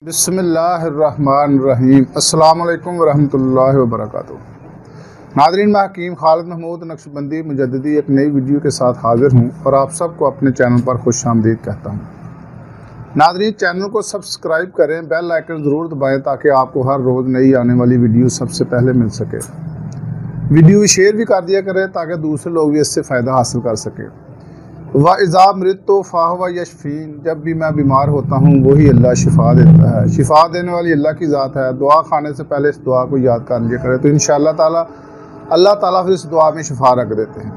बिस्मिल्लाहिर्रहमानिर्रहीम। अस्सलाम वालेकुम वरहमतुल्लाहि वबरकातुहू। नाज़रीन, मैं हकीम खालिद महमूद नक्शबंदी मुजद्दिदी एक नई वीडियो के साथ हाज़िर हूँ और आप सबको अपने चैनल पर खुशामदीद कहता हूँ। नाज़रीन, चैनल को सब्सक्राइब करें, बेल आइकन ज़रूर दबाएँ ताकि आपको हर रोज़ नई आने वाली वीडियो सबसे पहले मिल सके। वीडियो शेयर भी कर दिया करें ताकि दूसरे लोग भी इससे फ़ायदा हासिल कर सकें। व इज़ा मृत फ़ाहुव यशफ़ीन, जब भी मैं बीमार होता हूँ वही अल्लाह शिफ़ा देता है। शिफ़ा देने वाली अल्लाह की ज़ात है। दुआ खाने से पहले इस दुआ को याद कर लिया करें तो इंशाअल्लाह ताला अल्लाह ताला फिर इस दुआ में शिफ़ा रख देते हैं।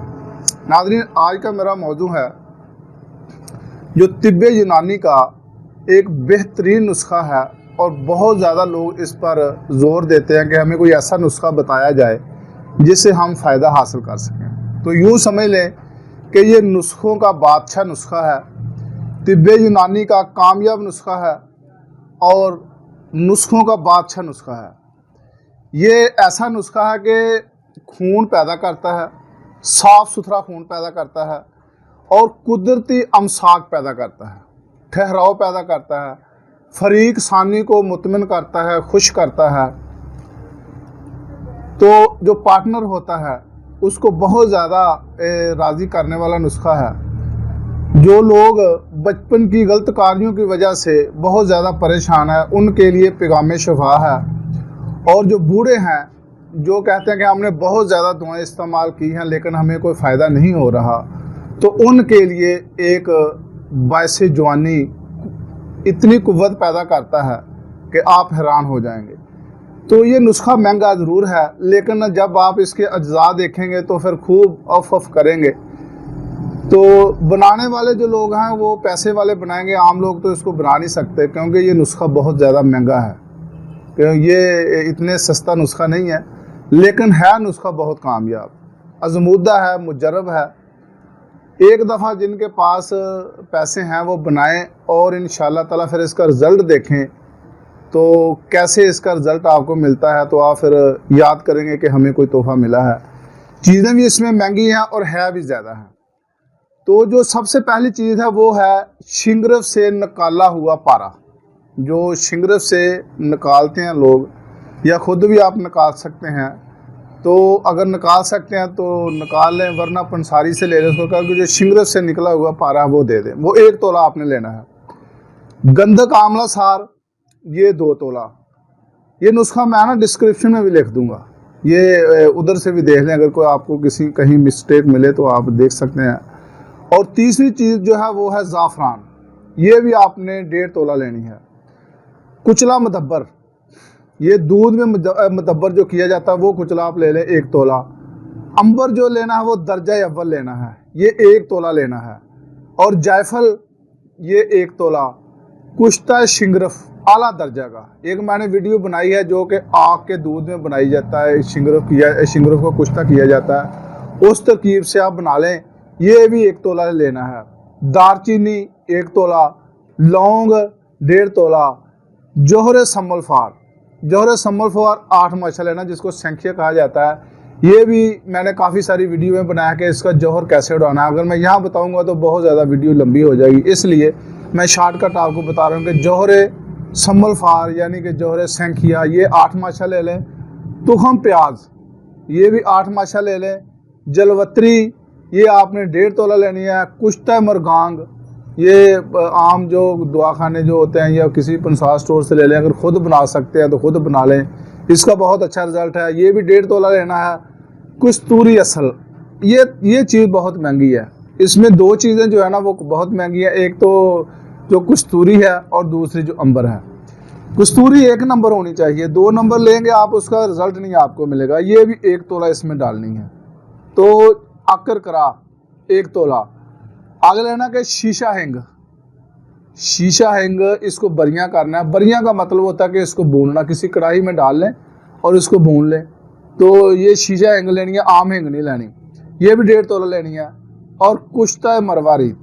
नाज़रीन, आज का मेरा मौजू है जो तिब्ब यूनानी का एक बेहतरीन नुस्खा है और बहुत ज़्यादा लोग इस पर ज़ोर देते हैं कि हमें कोई ऐसा नुस्खा बताया जाए जिससे हम फ़ायदा हासिल कर सकें। तो यूँ समझ लें कि ये नुस्खों का बादशाह नुस्खा है, तिब्ब यूनानी का कामयाब नुस्खा है और नुस्खों का बादशाह नुस्खा है। ये ऐसा नुस्खा है कि खून पैदा करता है, साफ़ सुथरा खून पैदा करता है और कुदरती अमसाक पैदा करता है, ठहराव पैदा करता है, फरीक सानी को मुतमिन करता है, खुश करता है। तो जो पार्टनर होता है उसको बहुत ज़्यादा राज़ी करने वाला नुस्खा है। जो लोग बचपन की गलत कार्यों की वजह से बहुत ज़्यादा परेशान है उनके लिए पैगाम शिफा है। और जो बूढ़े हैं जो कहते हैं कि हमने बहुत ज़्यादा दुआएं इस्तेमाल की हैं लेकिन हमें कोई फ़ायदा नहीं हो रहा, तो उनके लिए एक बायसे जवानी इतनी कुव्वत पैदा करता है कि आप हैरान हो जाएंगे। तो ये नुस्खा महंगा ज़रूर है लेकिन जब आप इसके अज्जा देखेंगे तो फिर खूब अफ करेंगे। तो बनाने वाले जो लोग हैं वो पैसे वाले बनाएंगे, आम लोग तो इसको बना नहीं सकते क्योंकि ये नुस्खा बहुत ज़्यादा महंगा है। क्योंकि ये इतने सस्ता नुस्खा नहीं है लेकिन है नुस्खा बहुत कामयाब, आज़मूदा है, मुजर्रब है। एक दफ़ा जिनके पास पैसे हैं वो बनाएं और इंशाअल्लाह ताला फिर इसका रिज़ल्ट देखें तो कैसे इसका रिज़ल्ट आपको मिलता है तो आप फिर याद करेंगे कि हमें कोई तोहफ़ा मिला है। चीज़ें भी इसमें महंगी हैं और है भी ज़्यादा है। तो जो सबसे पहली चीज़ है वो है शिंगरफ से निकाला हुआ पारा। जो शिंगरफ से निकालते हैं लोग या ख़ुद भी आप निकाल सकते हैं, तो अगर निकाल सकते हैं तो निकाल लें, वरना पंसारी से ले लें उसको, क्योंकि जो शिंगरफ से निकला हुआ पारा है वो दे दें। वो 1 तोला आपने लेना है। गंधक आंवला सार ये 2 तोला। ये नुस्खा मैं ना डिस्क्रिप्शन में भी लिख दूंगा, ये उधर से भी देख लें, अगर कोई आपको कहीं मिस्टेक मिले तो आप देख सकते हैं। और तीसरी चीज़ जो है वो है ज़ाफ़रान, ये भी आपने 1.5 तोला लेनी है। कुचला मदब्बर, ये दूध में मदब्बर जो किया जाता है वो कुचला आप ले लें 1 तोला। अंबर जो लेना है वो दर्जा अव्वल लेना है, ये 1 तोला लेना है। और जायफल ये 1 तोला। कुश्ता शिंगरफ आला दर्जा का, एक मैंने वीडियो बनाई है जो कि आग के दूध में बनाई जाता है, शिंगरफ को कुश्ता किया जाता है, उस तरकीब से आप बना लें। ये भी 1 तोला लेना है। दारचीनी 1 तोला, लौंग 1.5 तोला, जोहर सम्मलफार 8 माशा लेना, जिसको संख्या कहा जाता है। ये भी मैंने काफ़ी सारी वीडियो में बनाया कि इसका जौहर कैसे उड़ाना है। अगर मैं यहाँ बताऊँगा तो बहुत ज़्यादा वीडियो लंबी हो जाएगी, इसलिए मैं शॉर्टकट आपको बता रहा हूँ कि जौहर सम्मलफार यानी कि जौहर संख्या ये 8 माशा ले लें। तुखम प्याज ये भी 8 माशा ले लें। जलवत्री ये आपने 1.5 तोला लेनी है। कुश्ता मरगांग ये आम जो दवाखाने जो होते हैं या किसी पंसार स्टोर से ले लें, अगर ख़ुद बना सकते हैं तो ख़ुद बना लें, इसका बहुत अच्छा रिज़ल्ट है। ये भी 1.5 तोला लेना है। कस्तूरी असल ये चीज़ बहुत महंगी है। इसमें 2 चीज़ें जो है ना वो बहुत महंगी है, एक तो जो कस्तूरी है और दूसरी जो अंबर है। कस्तूरी 1 नंबर होनी चाहिए, 2 नंबर लेंगे आप उसका रिज़ल्ट नहीं आपको मिलेगा। ये भी 1 तोला इसमें डालनी है। तो आकर करा 1 तोला। आगे लेना कि शीशा हिंग, इसको बरियां करना है। बरियां का मतलब होता है कि इसको भूनना, किसी कढ़ाई में डाल लें और इसको भून लें। तो ये शीशा हिंग लेनी है, आम हिंग नहीं लेनी। ये भी 1.5 तोला लेनी है। और कुश्ता मरवारी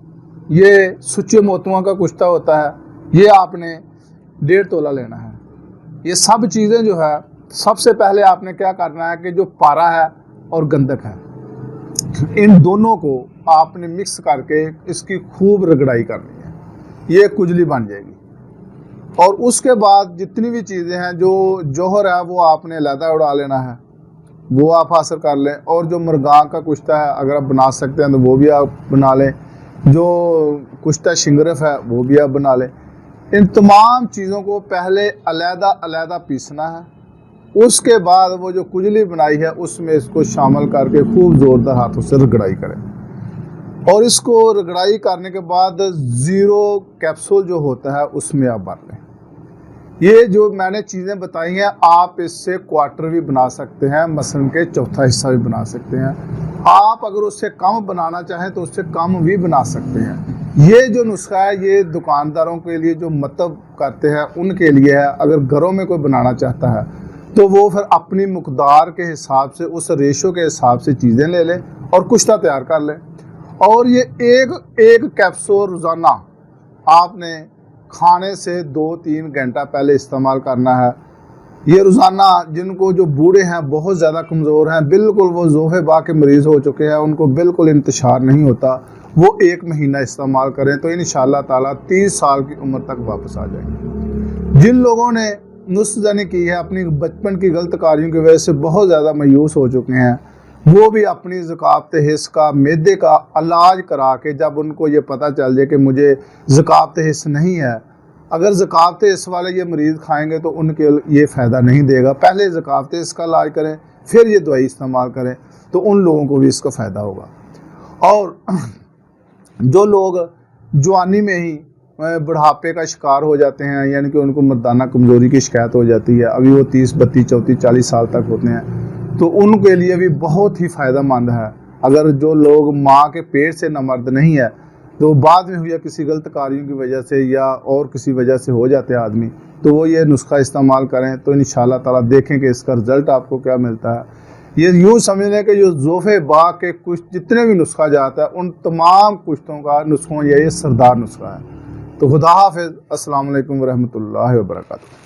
ये सुच्चे मोतुआ का कुश्ता होता है, ये आपने 1.5 तोला लेना है। ये सब चीज़ें जो है सबसे पहले आपने क्या करना है कि जो पारा है और गंधक है इन दोनों को आपने मिक्स करके इसकी खूब रगड़ाई करनी है। ये कुजली बन जाएगी। और उसके बाद जितनी भी चीज़ें हैं, जो जौहर है वो आपने अलहदा उड़ा लेना है, वो आप हासिल कर लें। और जो मुर्गा का कुश्ता है अगर आप बना सकते हैं तो वो भी आप बना लें, जो कुश्ता शिंगरफ है वो भी आप बना लें। इन तमाम चीज़ों को पहले अलहदा अलहदा पीसना है, उसके बाद वो जो कुजली बनाई है उसमें इसको शामिल करके खूब ज़ोरदार हाथों से रगड़ाई करें। और इसको रगड़ाई करने के बाद 0 कैप्सूल जो होता है उसमें आप भर लें। ये जो मैंने चीज़ें बताई हैं, आप इससे क्वार्टर भी बना सकते हैं, मसलन के चौथा हिस्सा भी बना सकते हैं। आप अगर उससे कम बनाना चाहें तो उससे कम भी बना सकते हैं। ये जो नुस्खा है ये दुकानदारों के लिए जो मतलब करते हैं उनके लिए है। अगर घरों में कोई बनाना चाहता है तो वो फिर अपनी मकदार के हिसाब से, उस रेशो के हिसाब से चीज़ें ले लें और कुश्ता तैयार कर लें। और ये एक कैप्सूल रोज़ाना आपने खाने से 2-3 घंटा पहले इस्तेमाल करना है। ये रोज़ाना, जिनको जो बूढ़े हैं, बहुत ज़्यादा कमज़ोर हैं, बिल्कुल वो ज़ोफ़े बा के मरीज़ हो चुके हैं, उनको बिल्कुल इंतशार नहीं होता, वो 1 महीना इस्तेमाल करें तो इंशाअल्लाह ताला 30 साल की उम्र तक वापस आ जाएंगे। जिन लोगों ने नुस्ख़ानी की है, अपनी बचपन की गलत कारियों की वजह से बहुत ज़्यादा मायूस हो चुके हैं, वो भी अपनी ज़कात हिस्स का, मैदे का इलाज करा के, जब उनको ये पता चल जाए कि मुझे ज़कात हिस्स नहीं है, अगर ज़कात हिस्स वाले ये मरीज़ खाएंगे तो उनके ये फ़ायदा नहीं देगा। पहले ज़कात हिस्स का इलाज करें, फिर ये दवाई इस्तेमाल करें, तो उन लोगों को भी इसका फ़ायदा होगा। और जो लोग जवानी में ही बुढ़ापे का शिकार हो जाते हैं, यानी कि उनको मर्दाना कमज़ोरी की शिकायत हो जाती है, अभी वो 30, 32, 34, 40 साल तक होते हैं, तो उनके लिए भी बहुत ही फ़ायदेमंद है। अगर जो लोग माँ के पेट से नमर्द नहीं है, तो बाद में हुआ किसी गलत कार्यों की वजह से या और किसी वजह से हो जाते हैं आदमी, तो वो ये नुस्खा इस्तेमाल करें तो इंशाअल्लाह ताला देखें कि इसका रिज़ल्ट आपको क्या मिलता है। ये यूँ समझ लें कि जो ज़ोफ़े बाग के कुछ जितने भी नुस्खा जाता है, उन तमाम कुश्तों का नुस्खों ये सरदार नुस्खा है। तो खुदा हाफ़िज़। अस्सलाम वालेकुम व रहमतुल्लाहि व बरकातुहू।